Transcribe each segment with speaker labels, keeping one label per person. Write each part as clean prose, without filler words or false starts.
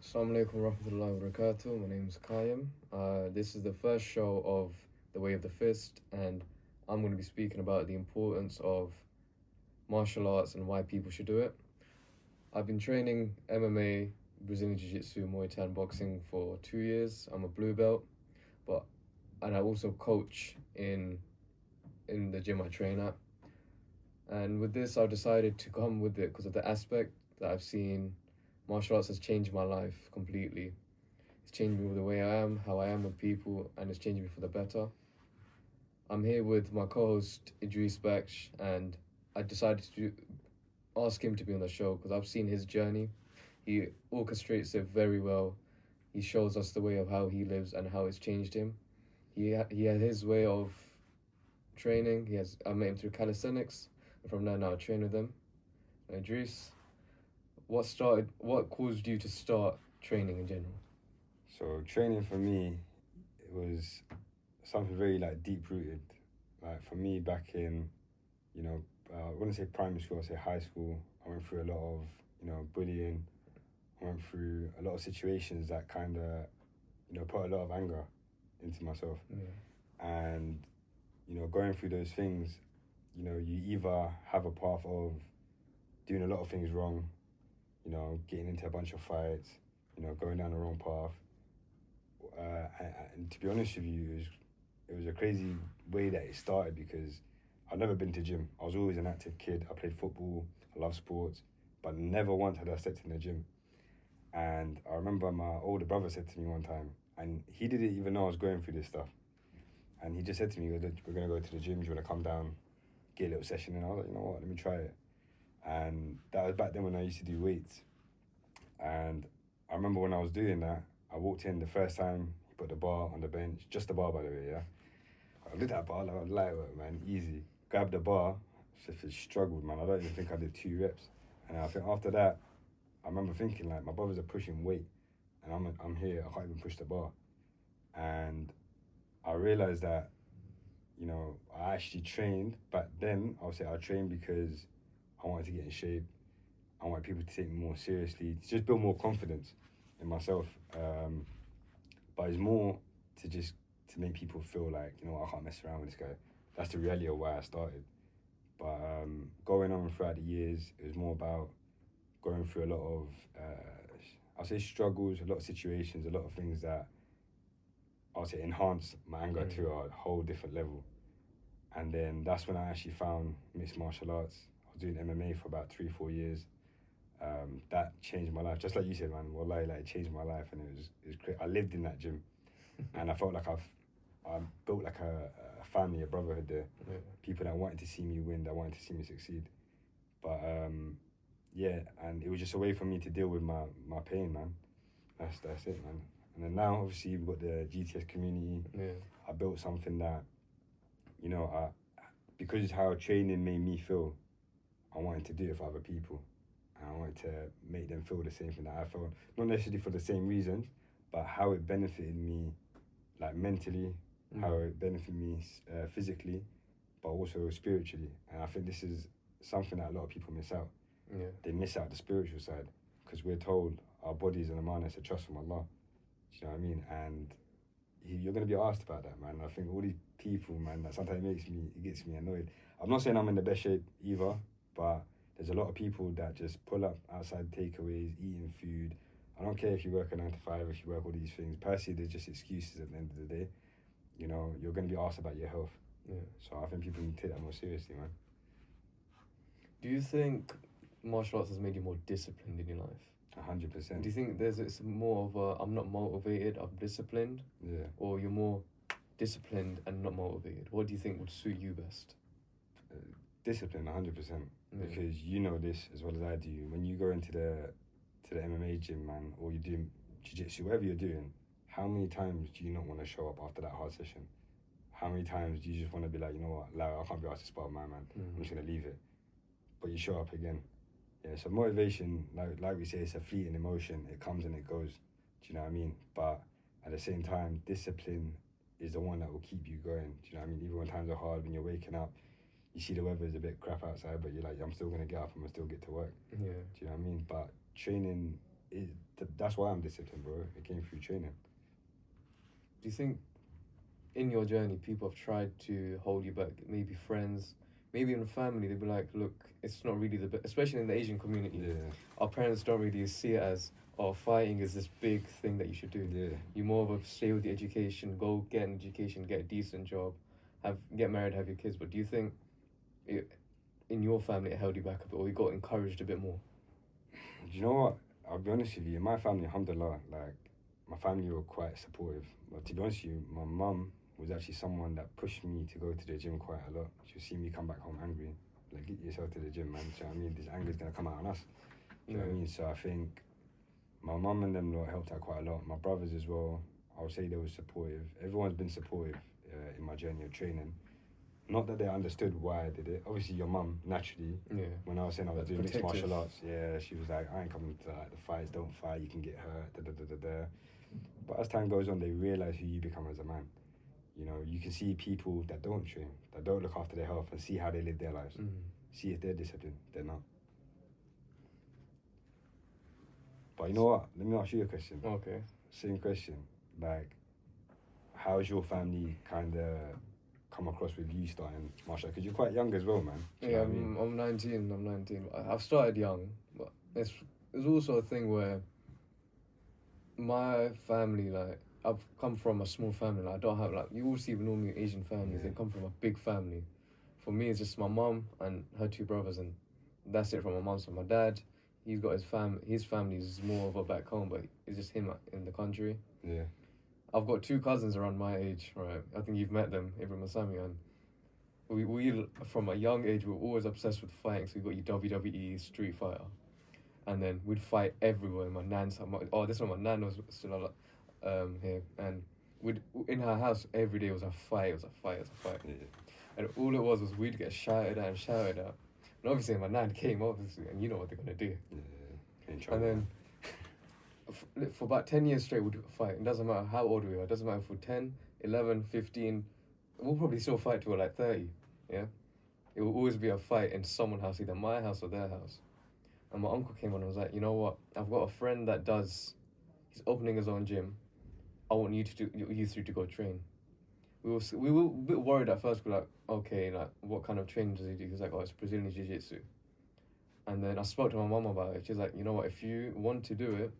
Speaker 1: Assalamu alaikum warahmatullahi wabarakatuh. My name is Kayam. This is the first show of The Way of the Fist, and I'm going to be speaking about the importance of martial arts and why people should do it. I've been training MMA, Brazilian Jiu Jitsu, Muay Thai, and boxing for 2 years. I'm a blue belt, and I also coach in the gym I train at. And with this, I've decided to come with it because of the aspect that I've seen. Martial arts has changed my life completely. It's changed me with the way I am, how I am with people, and it's changed me for the better. I'm here with my co-host Idris Baksh, and I decided to ask him to be on the show because I've seen his journey. He orchestrates it very well. He shows us the way of how he lives and how it's changed him. He had his way of training. I met him through calisthenics, and from there now I train with him. Idris, what caused you to start training in general?
Speaker 2: So training for me, it was something very deep rooted. Like for me back in, I wouldn't say primary school, I'd say high school. I went through a lot of, bullying. I went through a lot of situations that kind of, put a lot of anger into myself.
Speaker 1: Yeah.
Speaker 2: And, going through those things, you either have a path of doing a lot of things wrong, getting into a bunch of fights, going down the wrong path. And to be honest with you, it was a crazy way that it started because I'd never been to gym. I was always an active kid. I played football, I love sports, but never once had I stepped in the gym. And I remember my older brother said to me one time, and he didn't even know I was going through this stuff. And he just said to me, we're going to go to the gym, do you want to come down, get a little session? And I was like, you know what, let me try it. And that was back then when I used to do weights. And I remember when I was doing that, I walked in the first time, he put the bar on the bench, just the bar by the way, yeah? I did that bar, like light work, man, easy. Grabbed the bar, it struggled, man. I don't even think I did 2 reps. And I think after that, I remember thinking my brothers are pushing weight and I'm here, I can't even push the bar. And I realized that, I actually trained back then. I trained because I wanted to get in shape. I want people to take me more seriously, to just build more confidence in myself. But it's more to make people feel like, I can't mess around with this guy. That's the reality of why I started. But going on throughout the years, it was more about going through a lot of, I'll say struggles, a lot of situations, a lot of things that I'll say enhanced my anger to a whole different level. And then that's when I actually found mixed martial arts. I was doing MMA for about 3-4 years. That changed my life. Just like you said, man, wallahi, it changed my life, and it was great. I lived in that gym, and I felt like I built a family, a brotherhood there.
Speaker 1: Yeah.
Speaker 2: People that wanted to see me win, that wanted to see me succeed. But yeah, and it was just a way for me to deal with my pain, man. That's it, man. And then now, obviously, we've got the GTS community.
Speaker 1: Yeah.
Speaker 2: I built something that, because how training made me feel, I wanted to do it for other people. And I wanted to make them feel the same thing that I felt. Not necessarily for the same reasons, but how it benefited me, mentally, how it benefited me physically, but also spiritually. And I think this is something that a lot of people miss out.
Speaker 1: Yeah.
Speaker 2: They miss out the spiritual side because we're told our bodies and amana is a trust from Allah. Do you know what I mean? And you're going to be asked about that, man. I think all these people, man, that sometimes it gets me annoyed. I'm not saying I'm in the best shape either, but there's a lot of people that just pull up outside takeaways, eating food. I don't care if you work a 9 to 5, if you work all these things. Personally, they're just excuses at the end of the day. You're going to be asked about your health.
Speaker 1: Yeah.
Speaker 2: So I think people need to take that more seriously, man.
Speaker 1: Do you think martial arts has made you more disciplined in your life?
Speaker 2: 100%.
Speaker 1: Do you think it's more of a I'm not motivated, I'm disciplined?
Speaker 2: Yeah.
Speaker 1: Or you're more disciplined and not motivated? What do you think would suit you best?
Speaker 2: Discipline, 100%.
Speaker 1: Yeah.
Speaker 2: Because you know this as well as I do. When you go into the MMA gym, man, or you're doing jiu-jitsu, whatever you're doing, how many times do you not want to show up after that hard session? How many times do you just want to be like, you know what, I can't be asked to spar my man. I'm just going to leave it. But you show up again. Yeah, so motivation, like we say, it's a fleeting emotion. It comes and it goes. Do you know what I mean? But at the same time, discipline is the one that will keep you going. Do you know what I mean? Even when times are hard, when you're waking up, you see the weather is a bit crap outside, but you're like, I'm still going to get up, I'm going to still get to work.
Speaker 1: Yeah.
Speaker 2: Do you know what I mean? But training, that's why I'm disciplined, bro. It came through training.
Speaker 1: Do you think in your journey people have tried to hold you back? Maybe friends, maybe even family. They'd be like, look, it's not really the best, especially in the Asian community.
Speaker 2: Yeah,
Speaker 1: Our parents don't really see it as, oh, fighting is this big thing that you should do.
Speaker 2: yeah.
Speaker 1: You more of a stay with the education, go get an education, get a decent job, get married, have your kids. But do you think in your family it held you back a bit, or you got encouraged a bit more?
Speaker 2: Do you know what? I'll be honest with you. In my family, alhamdulillah, like my family were quite supportive. But to be honest with you, my mum was actually someone that pushed me to go to the gym quite a lot. She'll see me come back home angry. Like, get yourself to the gym, man. Do you know what I mean? This anger's gonna come out on us. Do you know what I mean? So I think my mum and them lot helped out quite a lot. My brothers as well. I would say they were supportive. Everyone's been supportive in my journey of training. Not that they understood why I did it. Obviously, your mum, naturally, when I was saying I was doing mixed martial arts, she was like, I ain't coming to like, the fights, don't fight, you can get hurt, da. But as time goes on, they realise who you become as a man. You know, you can see people that don't train, that don't look after their health and see how they live their lives. See if they're disciplined, they're not. But you know what? Let me ask you a question.
Speaker 1: Okay.
Speaker 2: Same question. Like, how's your family kind of come across with you starting martial arts? Because you're quite young as well, man.
Speaker 1: Yeah, I'm 19. I've started young, but it's also a thing where my family, like, I've come from a small family. Like, I don't have, like, you all see normally Asian families, they come from a big family. For me, it's just my mum and her two brothers, and that's it from my mum. So my dad, he's got his family is more of a back home, but it's just him in the country.
Speaker 2: Yeah.
Speaker 1: I've got two cousins around my age, right? I think you've met them, Ibrahim and Sami, and we from a young age, we were always obsessed with fighting. So we got your WWE, Street Fighter, and then we'd fight everywhere. My nan's house, this one, my nan was still here, and in her house every day was a fight.
Speaker 2: Yeah.
Speaker 1: And all it was we'd get shouted at. And obviously my nan came, obviously, and you know what they're gonna do.
Speaker 2: Yeah.
Speaker 1: And then for about 10 years straight, we'd fight. It doesn't matter how old we are. It doesn't matter if we're 10, 11, 15. We'll probably still fight till we're like 30, yeah? It will always be a fight in someone's house, either my house or their house. And my uncle came on and was like, you know what? I've got a friend that he's opening his own gym. I want you three to go train. We were a bit worried at first. We're like, okay, like, what kind of training does he do? He's like, oh, it's Brazilian Jiu-Jitsu. And then I spoke to my mum about it. She's like, you know what? If you want to do it,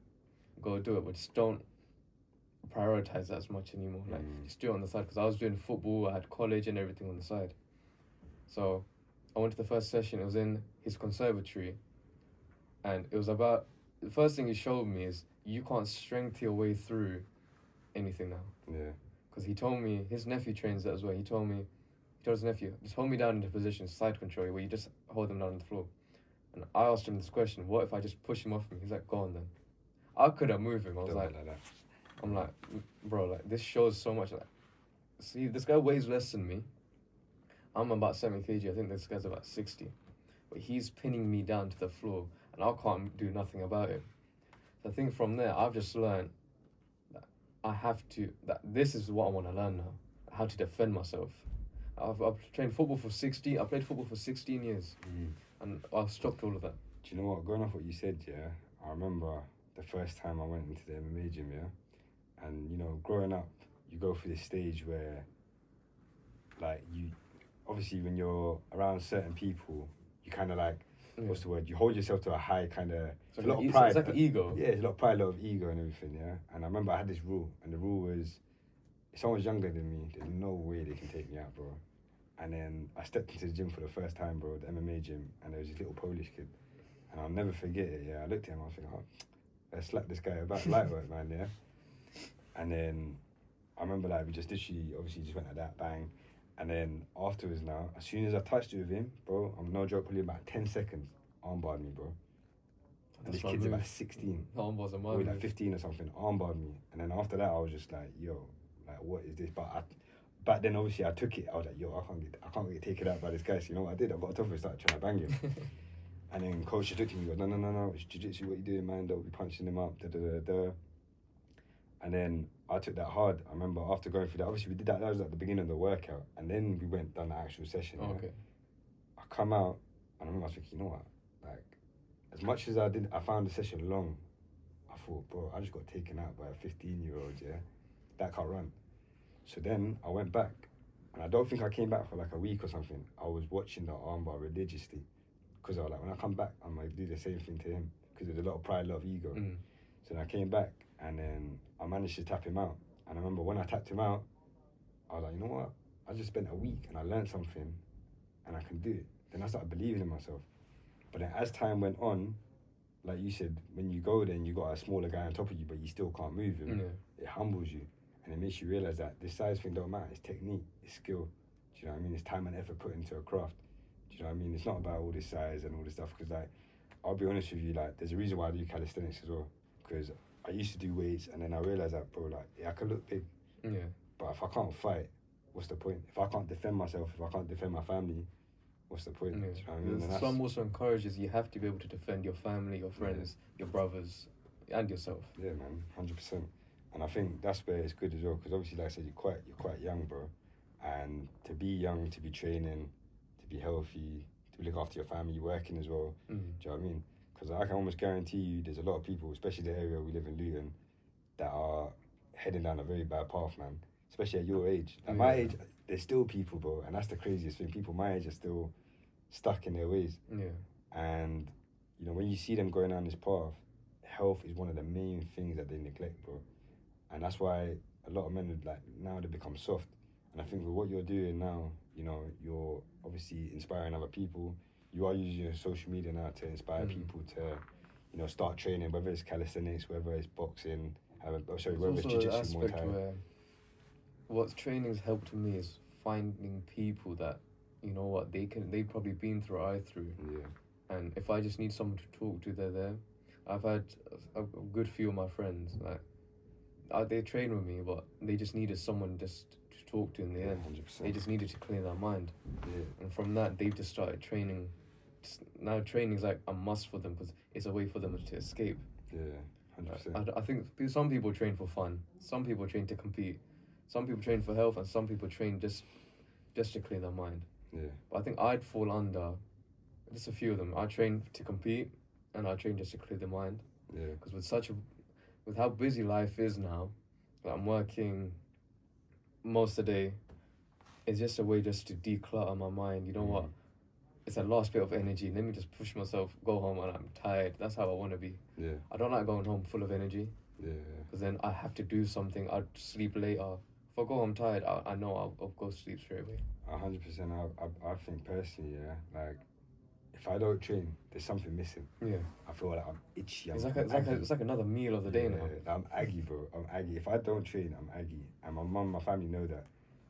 Speaker 1: go do it, but just don't prioritize that as much anymore. Like, just do it on the side. Because I was doing football, I had college and everything on the side. So I went to the first session. It was in his conservatory, and it was about, the first thing he showed me is you can't strength your way through anything now.
Speaker 2: Yeah.
Speaker 1: Because he told me, his nephew trains that as well. He told his nephew, just hold me down into position, side control, where you just hold them down on the floor. And I asked him this question, what if I just push him off me? He's like, go on then. I couldn't move him. I was like
Speaker 2: that.
Speaker 1: I'm like, bro, like, this shows so much. Like, see, this guy weighs less than me. I'm about 70 kg. I think this guy's about 60. But he's pinning me down to the floor, and I can't do nothing about it. So I think from there, I've just learned that this is what I want to learn now, how to defend myself. I've played football for 16 years, and I've stopped all of that.
Speaker 2: Do you know what? Going off what you said, yeah, I remember the first time I went into the MMA gym, yeah, and you know, growing up, you go through this stage where, like, you, obviously when you're around certain people, you kind of like, what's the word? You hold yourself to a high kind of, a lot of pride.
Speaker 1: It's like an ego.
Speaker 2: Yeah, it's a lot of pride, a lot of ego and everything, yeah. And I remember I had this rule, and the rule was, if someone's younger than me, there's no way they can take me out, bro. And then I stepped into the gym for the first time, bro, the MMA gym, and there was this little Polish kid, and I'll never forget it, yeah. I looked at him, I was thinking, oh, let's slap this guy about light work, man, yeah. And then I remember, like, we just literally, obviously just went like that, bang. And then afterwards now, as soon as I touched it with him, bro, I'm no joke, probably about 10 seconds, armbarred me, bro. And this kid's about 16.
Speaker 1: Armbars are
Speaker 2: or like 15 or something, armbarred me. And then after that, I was just like, yo, like, what is this? But back then, obviously, I took it. I was like, yo, I can't get taken out by this guy. So you know what I did? I got on top of it, started trying to bang him. And then coach just looked at me, he goes, no, it's jiu-jitsu, what you doing, man? Don't be punching him up, da. And then I took that hard. I remember after going through that, obviously we did that was at the beginning of the workout. And then we went done the actual session.
Speaker 1: Oh,
Speaker 2: yeah?
Speaker 1: okay.
Speaker 2: I come out, and I remember I was thinking, you know what? Like, as much as I found the session long, I I thought, bro, I just got taken out by a 15-year-old, yeah? That can't run. So then I went back, and I don't think I came back for like a week or something. I was watching the armbar religiously, because I was like, when I come back, I might do the same thing to him, because there's a lot of pride, a lot of ego. So then I came back, and then I managed to tap him out. And I remember when I tapped him out, I was like, you know what? I just spent a week, and I learned something, and I can do it. Then I started believing in myself. But then as time went on, like you said, when you go there and you got a smaller guy on top of you, but you still can't move him, it humbles you. And it makes you realise that this size thing don't matter. It's technique, it's skill. Do you know what I mean? It's time and effort put into a craft. Do you know what I mean? It's not about all this size and all this stuff. Because, like, I'll be honest with you, like, there's a reason why I do calisthenics as well. Because I used to do weights, and then I realised that, bro, like, yeah, I can look big.
Speaker 1: Yeah.
Speaker 2: But if I can't fight, what's the point? If I can't defend myself, if I can't defend my family, what's the point?
Speaker 1: Yeah.
Speaker 2: Do you know what I mean? And
Speaker 1: Islam also encourages you have to be able to defend your family, your friends, your brothers, and yourself.
Speaker 2: Yeah, man, 100%. And I think that's where it's good as well, because obviously, like I said, you're quite young, bro. And to be young, to be training, to be healthy, to look after your family, working as well. Do you know what I mean? Because I can almost guarantee you, there's a lot of people, especially the area we live in, Luton, that are heading down a very bad path, man. Especially at your age. At my age, there's still people, bro, and that's the craziest thing. People my age are still stuck in their ways. Yeah. And you know, when you see them going down this path, health is one of the main things that they neglect, bro. And that's why a lot of men like now they become soft. And I think with what you're doing now, you know, you're obviously inspiring other people. You are using your social media now to inspire people to, you know, start training, whether it's calisthenics, whether it's boxing, whether it's jiu-jitsu, Muay Thai.
Speaker 1: What training's helped me is finding people that, you know what, they've probably been through what I through. Yeah. And if I just need someone to talk to, they're there. I've had a good few of my friends, like, they train with me, but they just needed someone just to talk to in the end. 100%. They just needed to clear their mind. Yeah. And from that, they've just started training. Now training's like a must for them, because it's a way for them to escape. Yeah, 100%. I think some people train for fun. Some people train to compete. Some people train for health, and some people train just to clear their mind. Yeah. But I think I'd fall under just a few of them. I train to compete, and I train just to clear the mind. Yeah. Because with how busy life is now, like I'm working most of the day, it's just a way just to declutter my mind. You know what? It's a last bit of energy. Let me just push myself, go home when I'm tired. That's how I want to be. Yeah. I don't like going home full of energy. Yeah. Because then I have to do something. I'd sleep later. If I go home tired, I know I'll go sleep straight away. 100%.
Speaker 2: I think personally, yeah, like, if I don't train, there's something missing. Yeah. I feel like I'm itchy.
Speaker 1: It's like another meal of the day now.
Speaker 2: I'm aggy, bro. I'm aggy. If I don't train, I'm aggy. And my mum, my family know that.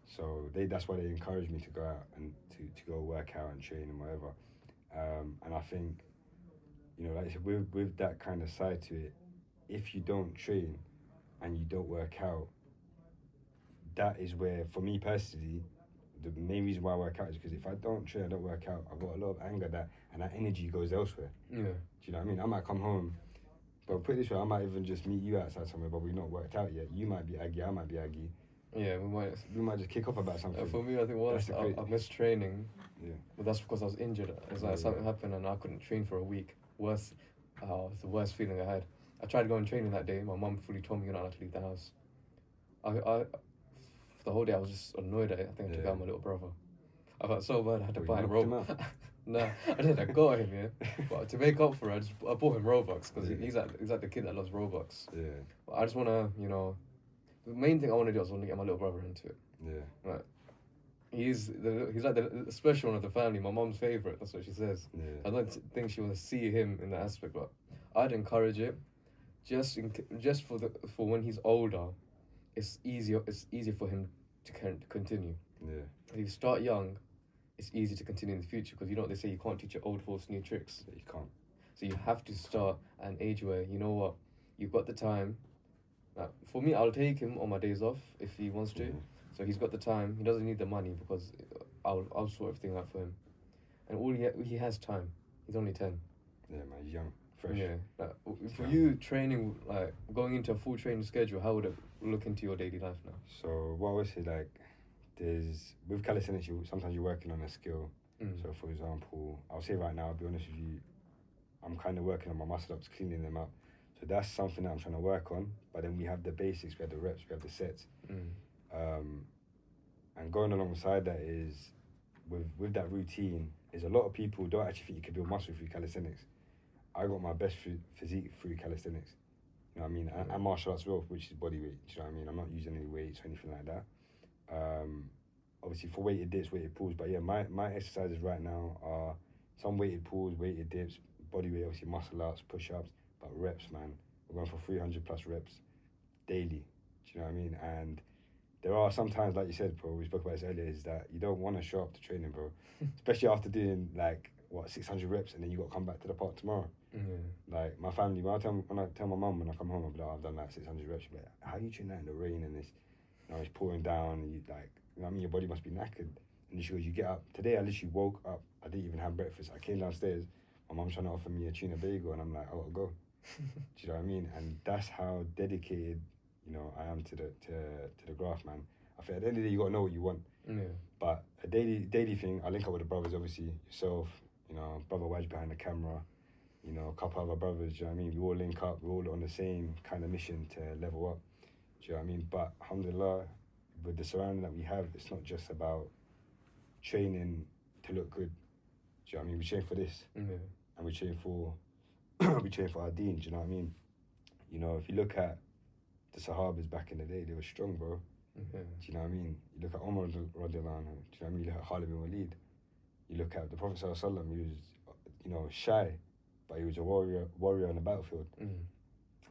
Speaker 2: So that's why they encourage me to go out and to go work out and train and whatever. And I think, you know, like I said, with that kind of side to it, if you don't train and you don't work out, that is where, for me personally, the main reason why I work out is because if I don't train, I don't work out, I've got a lot of anger and that energy goes elsewhere. Yeah. Do you know what I mean? I might come home, but put it this way, I might even just meet you outside somewhere, but we've not worked out yet. You might be aggy, I might be aggy.
Speaker 1: Yeah, we might
Speaker 2: just kick off about something.
Speaker 1: For me, I think once I missed training, but that's because I was injured. It's like something happened and I couldn't train for a week. It's the worst feeling I had. I tried going training that day. My mum fully told me you're not allowed to leave the house. The whole day I was just annoyed at it. I think I took out my little brother. I felt so bad I had to buy him Robux. No, I didn't. I got him, yeah. But to make up for it, I bought him Robux, because he's like the kid that loves Robux. Yeah. But I just want to, you know, the main thing I want to do is I want to get my little brother into it. Yeah. Like, he's like the special one of the family, my mom's favourite, that's what she says. Yeah. I don't think she wants to see him in that aspect, but I'd encourage it. Just for when he's older, it's easier for him to continue. Yeah. If you start young, it's easy to continue in the future, because you know what they say, you can't teach an old horse new tricks.
Speaker 2: Yeah, you can't.
Speaker 1: So you have to start at an age where, you know what, you've got the time. For me, I'll take him on my days off if he wants to. So he's got the time. He doesn't need the money, because I'll sort everything out for him. And he has time. He's only 10.
Speaker 2: Yeah, man, he's young, fresh.
Speaker 1: Yeah. For you, training, like going into a full training schedule, how would it look into your daily life now?
Speaker 2: So what I would say, like, with calisthenics, sometimes you're working on a skill. So for example, I'll say right now, I'll be honest with you, I'm kind of working on my muscle ups, cleaning them up. So So that's something that I'm trying to work on. But then we have the basics, we have the reps, we have the sets. And going alongside that is, with that routine, is a lot of people don't actually think you can build muscle through calisthenics. I got my best physique through calisthenics. You know what I mean? And martial arts as well, which is body weight. Do you know what I mean? I'm not using any weights or anything like that. Obviously for weighted dips, weighted pulls. But yeah, my exercises right now are some weighted pulls, weighted dips, body weight, obviously muscle ups, push-ups, but reps, man. We're going for 300 plus reps daily. Do you know what I mean? And there are sometimes, like you said, bro, we spoke about this earlier, is that you don't want to show up to training, bro. Especially after doing, 600 reps, and then you got to come back to the park tomorrow. Like, my family, when I tell my mum when I come home, I'll be like, I've done 600 reps. She'll be like, how you train that in the rain and it's, it's pouring down, and you know what I mean, your body must be knackered. And she goes, you get up. Today, I literally woke up, I didn't even have breakfast. I came downstairs, my mum's trying to offer me a tuna bagel, and I'm like, I gotta go. Do you know what I mean? And that's how dedicated, I am to the graph, man. I think at the end of the day, you gotta know what you want. But a daily thing, I link up with the brothers, obviously, yourself, brother Waj behind the camera, a couple other brothers, do you know what I mean? We all link up, we're all on the same kind of mission to level up, do you know what I mean? But alhamdulillah, with the surrounding that we have, it's not just about training to look good, do you know what I mean? We train for this, and we train for our deen, do you know what I mean? If you look at the Sahabas back in the day, they were strong, bro. Do you know what I mean? You look at Umar radiallahu anhu, do you know what I mean? You look at Khalid bin Walid. You look at the Prophet sallallahu alaihi wasallam, he was, shy, but he was a warrior on the battlefield. And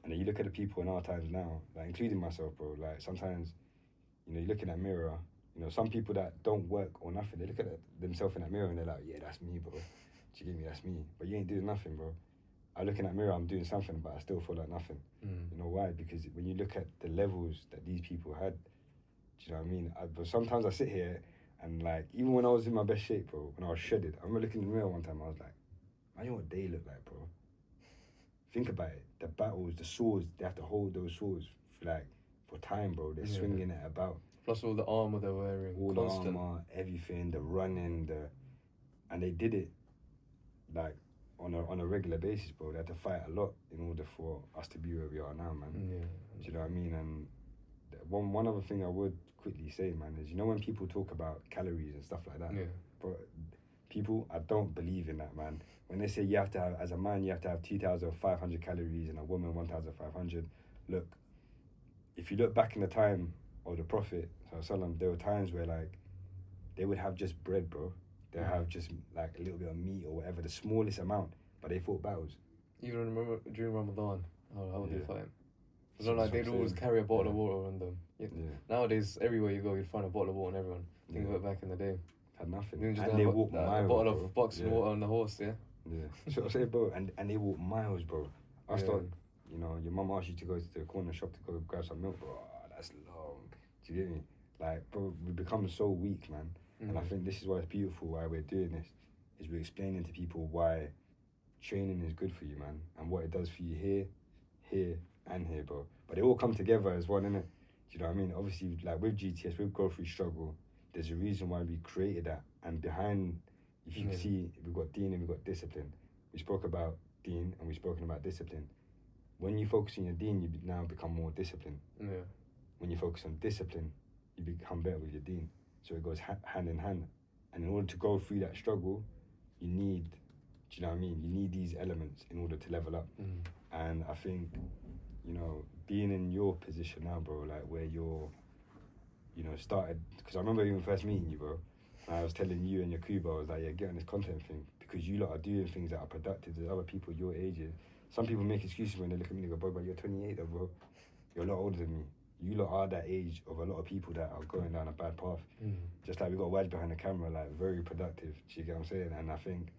Speaker 2: then you look at the people in our times now, like including myself, bro, like sometimes, you look in that mirror, some people that don't work or nothing, they look at themselves in that mirror and they're like, yeah, that's me, bro. Do you get me? That's me. But you ain't doing nothing, bro. I look in that mirror, I'm doing something, but I still feel like nothing. You know why? Because when you look at the levels that these people had, do you know what I mean? But sometimes I sit here and even when I was in my best shape, bro, when I was shredded, I remember looking in the mirror one time, I was like, imagine what they look like, bro. Think about it. The battles, the swords, they have to hold those swords for time, bro. They're swinging it about.
Speaker 1: Plus all the armor they're wearing.
Speaker 2: All constant. The armor, everything, the running, and they did it on a regular basis, bro. They had to fight a lot in order for us to be where we are now, man. Do you know what I mean? And one other thing I would quickly say, man, is when people talk about calories and stuff like that, bro, people, I don't believe in that, man. When they say you have to have, as a man, you have to have 2,500 calories and a woman 1,500. Look, if you look back in the time of the Prophet, there were times where they would have just bread, bro. They have just a little bit of meat or whatever, the smallest amount, but they fought battles.
Speaker 1: Even remember during Ramadan, how would they fight? It's not like they'd always carry a bottle of water on them. Nowadays, everywhere you go, you'd find a bottle of water on everyone. Think about back in the day.
Speaker 2: Had nothing.
Speaker 1: And
Speaker 2: they walk miles,
Speaker 1: a bottle of boxing water on the horse,
Speaker 2: So I say, bro, and they walk miles, bro. I thought, your mum asked you to go to the corner shop to go grab some milk, bro. Oh, that's long. Do you get me? Bro, we become so weak, man. And I think this is why it's beautiful, why we're doing this, is we're explaining to people why training is good for you, man, and what it does for you here, and here, bro. But they all come together as one, innit? Do you know what I mean? Obviously, with GTS, with Growth Through Struggle, there's a reason why we created that. And behind, if you can see, we've got deen and we've got discipline. We spoke about deen and we've spoken about discipline. When you focus on your deen, you now become more disciplined. When you focus on discipline, you become better with your deen. So it goes hand in hand. And in order to go through that struggle, you need, do you know what I mean? You need these elements in order to level up. And I think, being in your position now, bro, where you're, started, because I remember even first meeting you, bro, and I was telling you and your crew, bro, I was like, yeah, get on this content thing, because you lot are doing things that are productive. There's other people your age. Some people make excuses when they look at me and go, bro, but you're 28 though, bro. You're a lot older than me. You lot are that age of a lot of people that are going down a bad path. Just like we got Waj behind the camera, very productive. Do you get what I'm saying? And I think,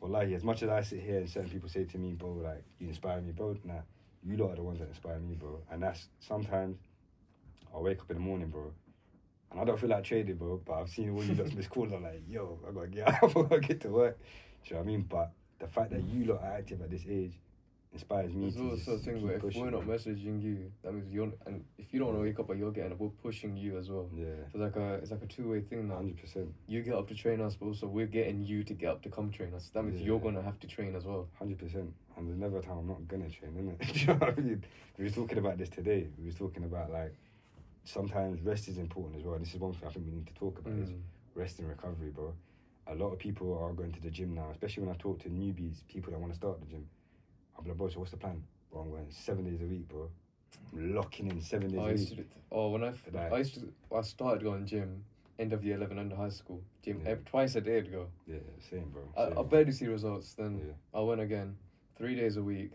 Speaker 2: wallahi, as much as I sit here and certain people say to me, bro, you inspire me, bro, nah, you lot are the ones that inspire me, bro. And that's sometimes I'll wake up in the morning, bro, and I don't feel like trading, bro, but I've seen all you lot's missed calls. I'm like, yo, I gotta get up, I gotta get to work. Do you know what I mean? But the fact that you lot are active at this age, inspires me
Speaker 1: There's
Speaker 2: to
Speaker 1: also a
Speaker 2: just
Speaker 1: thing
Speaker 2: keep
Speaker 1: where if
Speaker 2: pushing.
Speaker 1: we're not messaging you, that means you're, and if you don't want to wake up, but you're getting up, we're pushing you as well.
Speaker 2: Yeah,
Speaker 1: So it's like a two-way thing now.
Speaker 2: 100%.
Speaker 1: You get up to train us, but also we're getting you to get up to come train us. That means
Speaker 2: Yeah.
Speaker 1: you're gonna have to train as well.
Speaker 2: 100%. And there's never a time I'm not gonna train, innit? Do you know what I mean? We was talking about this today. We was talking about like sometimes rest is important as well. This is one thing I think we need to talk about is rest and recovery, bro. A lot of people are going to the gym now, especially when I talk to newbies, people that want to start the gym. I'm like, bro, so what's the plan? Bro, I'm going 7 days a week, bro. I'm locking in 7 days a week.
Speaker 1: I started going gym end of year 11 under high school. Gym
Speaker 2: Yeah.
Speaker 1: Twice a day I'd go.
Speaker 2: Yeah, same, bro.
Speaker 1: I barely see results. Then
Speaker 2: Yeah.
Speaker 1: I went again, 3 days a week,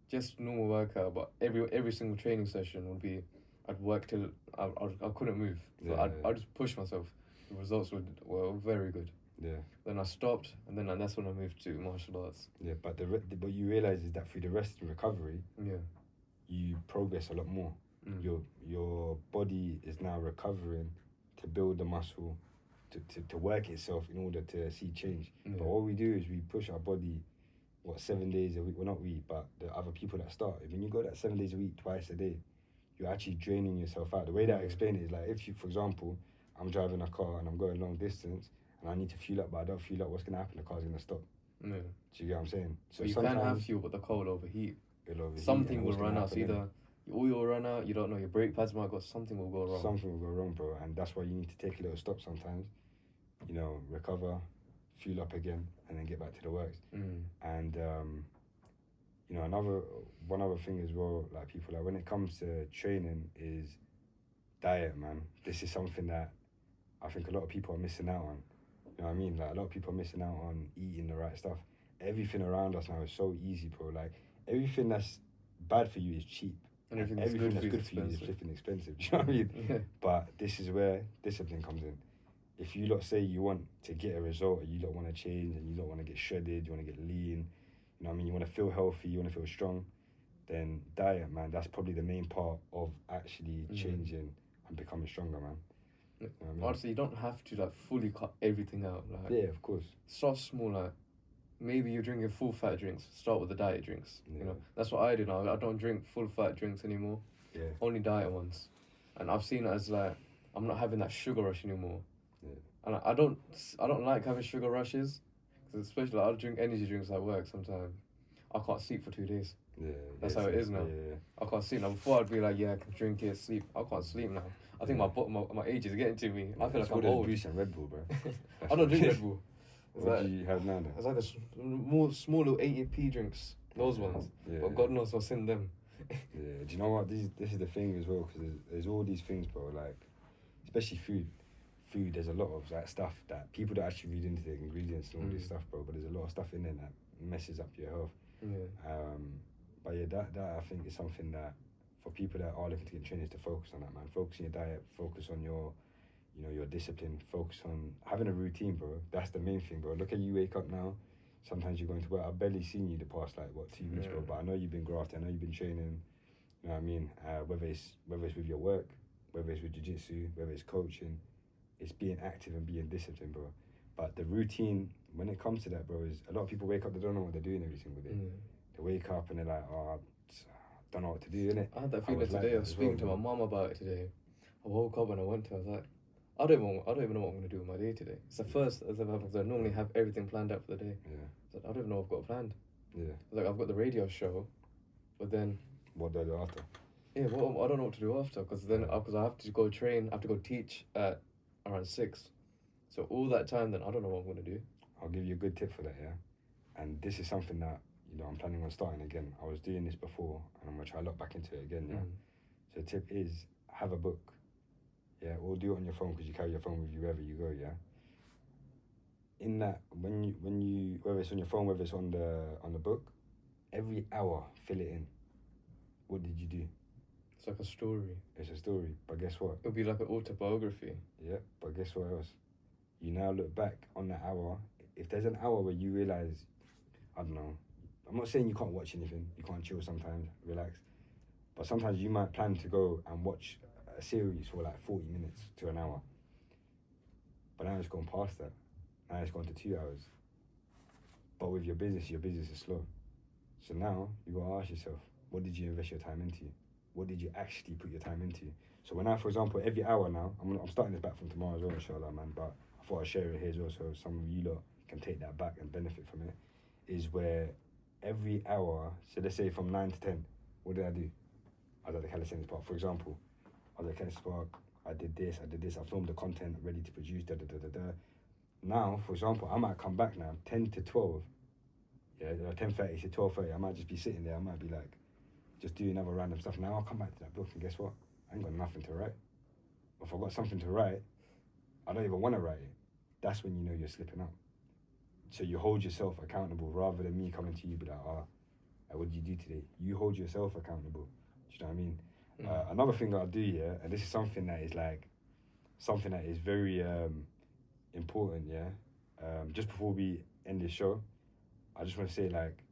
Speaker 1: just normal workout. But every single training session would be, I'd work till I couldn't move. So I'd just push myself. The results were very good.
Speaker 2: Yeah.
Speaker 1: Then I stopped, and that's when I moved to martial arts.
Speaker 2: Yeah, but what you realise is that through the rest and recovery,
Speaker 1: Yeah.
Speaker 2: you progress a lot more. Your body is now recovering to build the muscle, to work itself in order to see change.
Speaker 1: Yeah.
Speaker 2: But what we do is we push our body, 7 days a week? Well, not we, but the other people that start. When you go that 7 days a week, twice a day, you're actually draining yourself out. The way that I explain it is like if you, for example, I'm driving a car and I'm going long distance and I need to fuel up, but I don't fuel up, what's going to happen? The car's going to stop.
Speaker 1: Yeah.
Speaker 2: Do you get what I'm saying?
Speaker 1: So you can have fuel, but the car will overheat.
Speaker 2: it'll overheat,
Speaker 1: Something
Speaker 2: and
Speaker 1: will
Speaker 2: what's gonna
Speaker 1: run out. So
Speaker 2: happen then?
Speaker 1: either your oil will run out, you don't know, your brake pads might go, something will go wrong.
Speaker 2: Something will go wrong, bro, and that's why you need to take a little stop sometimes. You know, recover, fuel up again, and then get back to the works. And you know, one other thing as well, like people like when it comes to training is diet, man. This is something that I think a lot of people are missing out on. You know what I mean? Like a lot of people are missing out on eating the right stuff. Everything around us now is so easy, bro. Like everything that's bad for you is cheap.
Speaker 1: And
Speaker 2: Everything that's good for you is flipping expensive. Do you know what I mean?
Speaker 1: Yeah.
Speaker 2: But this is where discipline comes in. If you lot say you want to get a result, or you don't want to change, and you don't want to get shredded, you want to get lean, you know what I mean? You want to feel healthy, you want to feel strong, then diet, man, that's probably the main part of actually changing and becoming stronger, man. You know what I mean?
Speaker 1: Honestly, you don't have to like fully cut everything out. Like,
Speaker 2: Yeah, of course.
Speaker 1: start small. Like maybe you're drinking full fat drinks. Start with the diet drinks.
Speaker 2: Yeah.
Speaker 1: You know, that's what I do now. I don't drink full fat drinks anymore.
Speaker 2: Yeah.
Speaker 1: Only diet ones. And I've seen it as like I'm not having that sugar rush anymore.
Speaker 2: Yeah.
Speaker 1: And I don't like having sugar rushes, 'cause especially like, I'll drink energy drinks at work sometimes. I can't sleep for 2 days.
Speaker 2: Yeah.
Speaker 1: That's
Speaker 2: yeah,
Speaker 1: how it is now.
Speaker 2: Yeah.
Speaker 1: I can't sleep now. Before I'd be like, yeah, I can drink it, sleep. I can't sleep now. I think my age is getting to me. I feel like I'm old.
Speaker 2: Boost and Red Bull, bro.
Speaker 1: I don't drink Red Bull. It's
Speaker 2: What
Speaker 1: like,
Speaker 2: do you have now? Then?
Speaker 1: it's like the more small little 80p drinks. Those ones.
Speaker 2: Yeah.
Speaker 1: But God knows what's in them.
Speaker 2: Yeah. Do you know what? This is the thing as well, because there's all these things, bro. Like, especially food. There's a lot of like stuff that people don't actually read into the ingredients and all this stuff, bro. But there's a lot of stuff in there that messes up your health.
Speaker 1: Yeah.
Speaker 2: But yeah, that I think is something that for people that are looking to get trained is to focus on that, man. Focus on your diet, focus on your, you know, your discipline, focus on having a routine, bro. That's the main thing, bro. Look at you wake up now. Sometimes you're going to work. I've barely seen you the past 2 weeks, bro. But I know you've been grafting. I know you've been training. You know what I mean? Whether it's with your work, whether it's with jiu-jitsu, whether it's coaching, it's being active and being disciplined, bro. But the routine, when it comes to that, bro, is a lot of people wake up, they don't know what they're doing every single day. They wake up and they're like, oh, I don't know what to do, innit?
Speaker 1: I had that feeling today. I was speaking to my mum about it today. I woke up and I went to her. I was like, I don't even know what I'm going to do with my day today. It's the first as I've ever, because I normally have everything planned out for the day.
Speaker 2: Yeah.
Speaker 1: I was like, I don't even know what I've got planned.
Speaker 2: Yeah.
Speaker 1: I was like, I've got the radio show, but then...
Speaker 2: What do I do after?
Speaker 1: Yeah, well, I don't know what to do after, because I have to go train, I have to go teach at around 6. So all that time, then I don't know what I'm going to do.
Speaker 2: I'll give you a good tip for that, yeah? And this is something that, you know, I'm planning on starting again. I was doing this before, and I'm going to try to lock back into it again, yeah? So the tip is, have a book, yeah? Or do it on your phone, because you carry your phone with you wherever you go, yeah? In that, when you whether it's on your phone, whether it's on the book, every hour, fill it in. What did you do?
Speaker 1: It's like a story.
Speaker 2: It's a story, but guess what?
Speaker 1: It'll be like an autobiography.
Speaker 2: Yeah, but guess what else? You now look back on that hour. If there's an hour where you realise, I don't know, I'm not saying you can't watch anything, you can't chill sometimes, relax, but sometimes you might plan to go and watch a series for like 40 minutes to an hour. But now it's gone past that. Now it's gone to 2 hours. But with your business is slow. So now you gotta ask yourself, what did you invest your time into? What did you actually put your time into? So when I, for example, every hour now, I'm starting this back from tomorrow as well, inshallah, man. But I thought I'd share it here as well, so some of you lot can take that back and benefit from it. Is where every hour, so let's say from 9 to 10, what did I do? I was at the calisthenics park, for example. I was at the calisthenics park. I did this. I filmed the content, ready to produce. Now, for example, I might come back now 10 to 12. Yeah, 10:30 to 12:30. I might just be sitting there. I might be like, just doing other random stuff. Now I'll come back to that book and guess what? I ain't got nothing to write. If I've got something to write, I don't even want to write it. That's when you know you're slipping up. So you hold yourself accountable rather than me coming to you be like, what did you do today? You hold yourself accountable. Do you know what I mean? Another thing that I do, yeah, and this is something that is very important, yeah. Just before we end this show, I just want to say, like,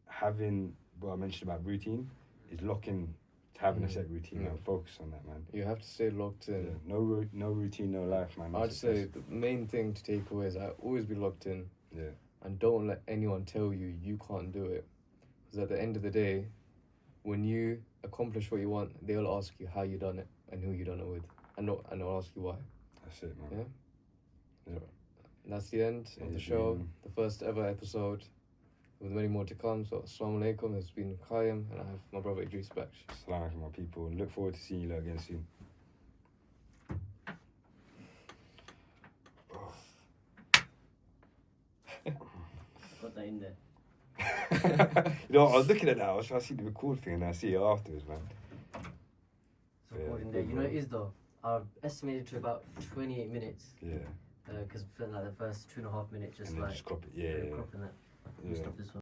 Speaker 2: having what I mentioned about routine is locking to having a set routine and focus on that, man.
Speaker 1: You have to stay locked in.
Speaker 2: Yeah. No routine, no life, man.
Speaker 1: I'd say the main thing to take away is always be locked in.
Speaker 2: Yeah.
Speaker 1: And don't let anyone tell you you can't do it. Because at the end of the day, when you accomplish what you want, they'll ask you how you done it and who you done it with. And they'll ask you why.
Speaker 2: That's it, man.
Speaker 1: Yeah?
Speaker 2: Yeah.
Speaker 1: And that's the end of the show. The first ever episode. With many more to come. So, Assalamu alaikum. It's been Qayyum, and I have my brother Idris Baksh.
Speaker 2: Assalamu alaikum, my people. Look forward to seeing you lot again soon.
Speaker 3: Got that in there.
Speaker 2: You know, I was looking at that. I was trying to see the record thing, and I see it afterwards, man.
Speaker 3: So recording there. You know, it is though. I've estimated to about 28 minutes.
Speaker 2: Yeah.
Speaker 3: Because like the first 2.5 minutes, just
Speaker 2: and
Speaker 3: like
Speaker 2: just crop it. Yeah.
Speaker 3: cropping that. We'll stop this one.